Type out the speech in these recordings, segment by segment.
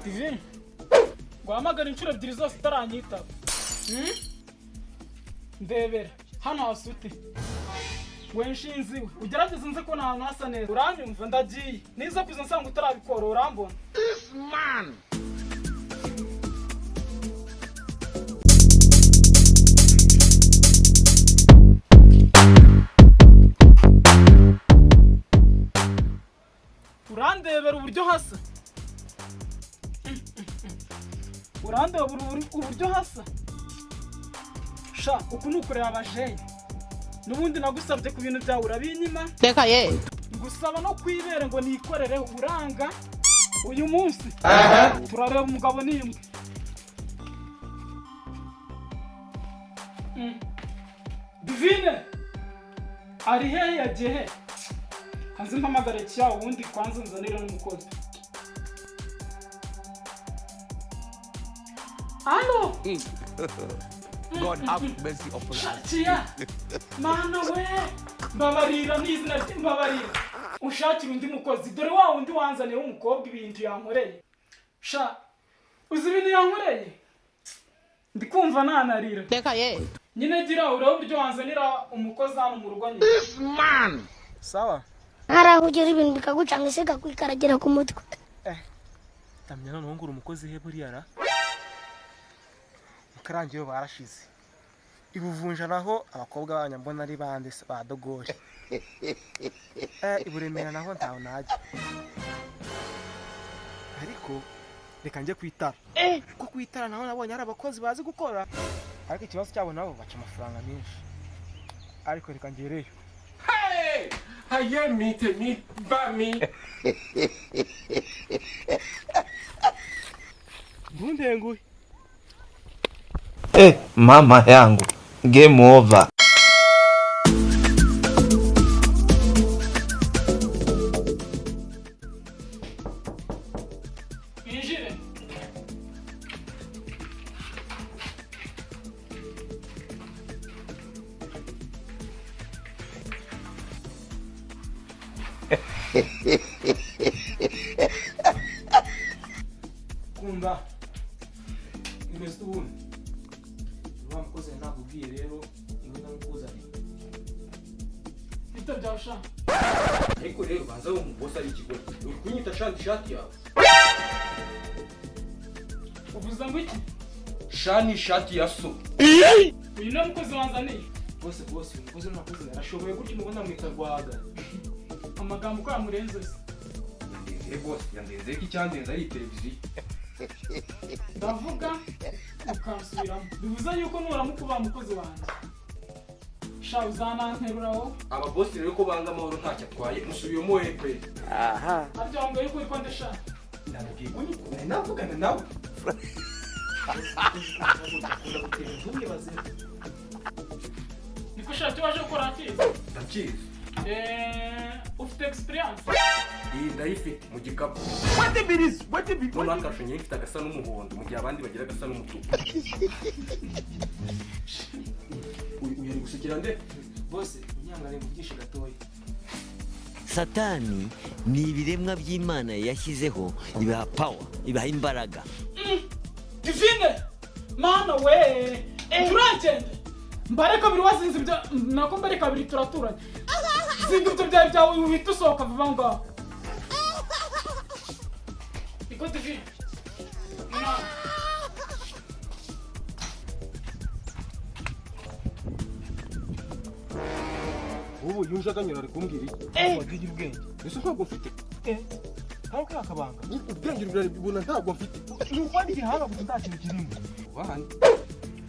TV guhamagara inshuro ebyiri zose utaranyitaba. Ndebera hano hasute wenshinziwe ugerageze nze ko nta nasa neza uranyumva ndagiye niza kuza nsanga utarabikora urambona. This man urandebera uburyo hasa urandebera uburyo hasa sha uku nukureba abajeyi nubundi nagusabye ku bintu byawe urabinyima reka ye ngusaba no kwibere ngo nikorere uranga uyu munsi turareba umugabo n'imbwa. Divine ari hehe yagiye he hanze mpamagare cyawe ubundi kwanza nzanira n'umukozi. Halo God have mercy upon us. Shatia mana we mbabarira n'izina ry'imbabarira ushakira undi mukozi dore wa undi wanzaniye w'umukobwa ibintu yankoreye sha uzi ibintu yankoreye ndikumva nanarira reka ye nyine gira uraho uburyo wanzanira umukozi hano mu rugo nyine. This man Sawa harahugira ibintu bikagucanga ise kakwikaragera ku mutwe. tamya none ngura umukozi he buriya ra mukarangiye barashize ibuvunja naho abakobwa b'abanyambona ari bande ba dogori iburemera naho ntaho najya ariko reka njye kwitara kuko kwitara naho nabonye ari abakozi bazi gukora ariko ikibazo cyabo nabo baca amafaranga menshi ariko reka ngereyo. hey haye mite mi ba mi Ndenguye mama yangu game over. Injire Kunda imeze ubundi wa mukozi nakubwiye rero iwe namukuzanye bita byasha ariko rero baza wo mubosa ari ikigo uri kunyita shati yawe uvuze ngo iki shani shati ya so uyu ni umukozi wanzaniye bose umukozi nakoze arashoboye gutyo mubona mwita RWAGA amagambo ko yamurenze se bose yandenze ko icyandenze ari televiziyo ndavuga ukansubiramo bivuze yuko nuramuka uba umukozi wanjye sha uzananteruraho aba boss rero ko banga amahoro ntacyo atwaye musubiyemo wepe aryo wangaye yuko uri kwande sha ndabwiye unyiko navugana nawe niko sha cyo waje gukora akizi ndakizi ufite experience ndayifite mu gikapu none akashonye ifite agasa n'umuhondo mu gihe abandi bagira agasa n'umutuku uyu ari gusekera nde bose unyangane mugishe gatoya. Satani ni ibiremwa by'Imana yashyizeho ibaha power ibaha imbaraga. Divine mana we turagende mbare kabiri wazinze ibyo nako mbare kabiri turaturanye zinga ibyo byawe uhita usohoka vuba ngaho iko Divine ubu yunjaganyura ari kumbwira iki wagiye ubwenge ese ntabwo mfite ntabwo yakabanga ubwenge urabibona ntabwo mfite ni ukwandika ihanga gusa nta kintu kirimo ubahane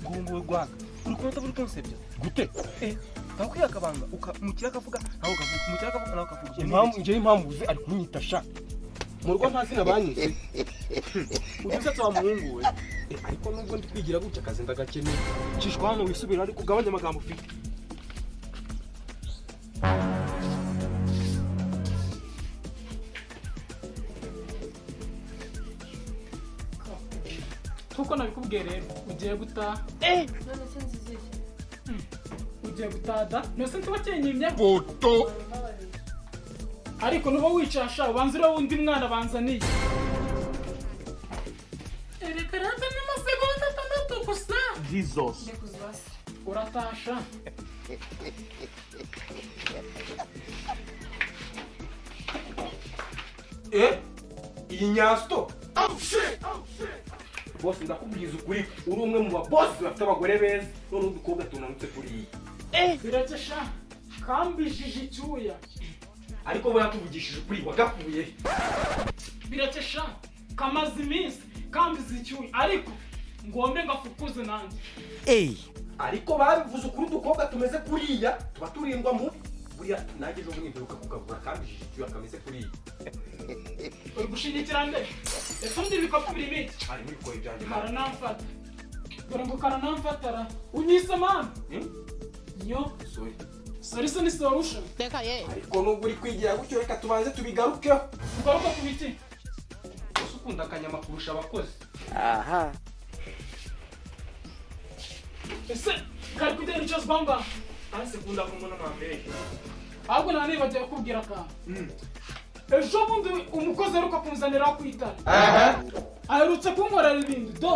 ngo RWAGA uri kumva buri konsepte gute ntabwo yakabanga umukira akavuga nawe ukavuga umukira akavuga nawe ukavuga impamvu uzi ari kunyita sha mu rugo nta zina banyise ugeze twa muhungu we ariko nubwo ndi kwigira gutya akazi ndagakeneye cishwa hano wisubira ariko ugabanya amagambo ufite kuko nabikubwiye rero ugiye gutaha None se nzize ugiye gutada nose ntiwakenyimye Poto ariko nuba wicasha ubanza uriho undi mwana banzaniye Jesus. ndekuzibase uratasha iyi nyasto bose ndakubwiza ukuri uri umwe mu babosi bafite abagore beza none udukobwa tunanutse kuri iyi biretse sha kambijije icyuya ariko bo yatuvugishije ukuri wagakuye biretse sha kamaze iminsi kambiza icyuya ariko ngombe ngafukuze nanjye ariko babivuze ukuri udukobwa tumeze kuriya tuba turindwa mu buriya nanjye ejo bundi mperuka kukagura kambijije icyuya kameze kuriya uri gushingikira nde ese undi ibikapu birimo iki ari muri koye byanjye karanamfata dore ngo karanamfatara unyise mani yo sori se ni solution ariko nubwo uri kwigira gutyo reka tubanze tubigarukeho tugaruka ku biti ese ukunda akanyama kurusha abakozi ese kari kugenda icyo zbamba hasi kunda kumubona mwambere ahubwo nta nibagiwe kubwira akantu ejo bundi umukozi aheruka kunzanira ku itara aherutse kunkorera ibindi do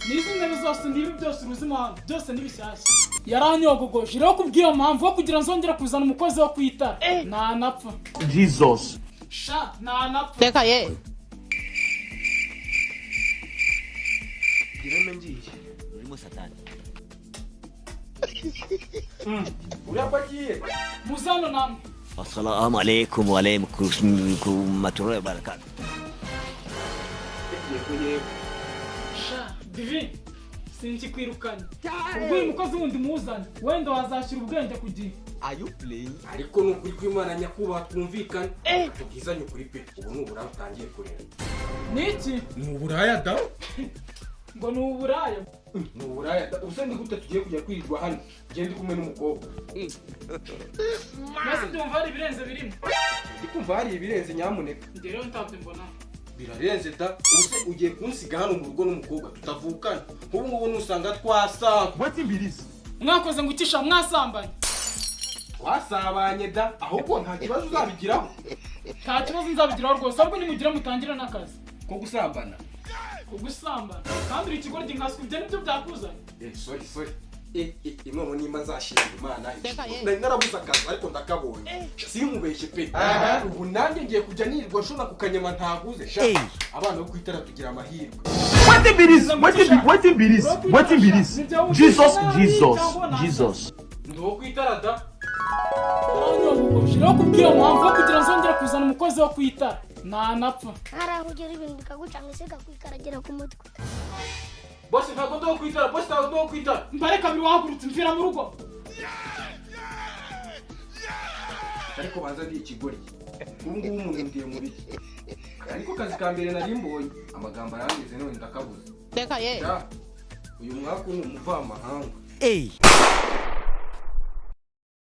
n'izi ntebe zose n'ibi byose uruzimo hano byose ni bishyashya yaranyogogoje rero kubw'iyo mpamvu yo kugira nzongere kuzana umukozi wo ku itara ntanapfa Jesus. sha ntanapfa reka ye gireme ngiye urimo satani uriya ko agiye muzano namwe assalamu alaikum wa alaikum wa barakatuh yego sha divi sinkikwirukanye ubwo uyu mukozi wundi muzane wenda wazashyira ubwenge ku gihe are you playing ariko ni ukuri kw'Imana nyakubahwa twumvikane tubwizanye ukuri pe ubu ni uburaya utangiye kureba niki ni uburaya da ngo ni uburaya ni uburaya da ubuse ni gute tugiye kujya kwirirwa hano ngende kumwe n'umukobwa mwese ndumva hari ibirenze birimo ndi kumva hari ibirenze nyamuneka njye rero ntabyo mbona birarenze da ubuse ugiye kunsiga hano mu rugo n'umukobwa tutavukana nk'ubu ngubu nusanga twasanga What in this? mwakoze ngo ukisha mwasambanye twasabanye da ahubwo nta kibazo uzabigiraho nta kibazo nzabigiraho rwose ahubwo nimugira mutangire n'akazi ko gusambana kugusambana kandi uri ikigoryi nkaswe ibyo nibyo byakuzanye sorry imwe nimba nzashira Imana Reka ye. nari narabuze akazi ariko ndakabonye sinkubeshye pe ubu nanjye ngiye kujya nirirwa nshona ku kanyama ntaguze sha abana bo kwitara tugira amahirwe What in this? What in this? What in this? Jesus. ndo kwitara da yaranyogogoje rero kubw'iyo mpamvu yo kugira nzongere kuzana umukozi wo ku itara ntanapfa hari aho ugera ibintu bikagucanga ese kakwikaragera ku mutwe bose ntabwo ndo kwitara bose ntabwo ndo kwitara mbare kabiri wahagurutse mvira mu rugo ariko banza ndi ikigori ubu ngubu umuntu ndiye muri ariko kazi ka mbere nari mbonye amagambo arangize none ndakabuze reka ye Ja, uyu mwaka ni umuvamahanga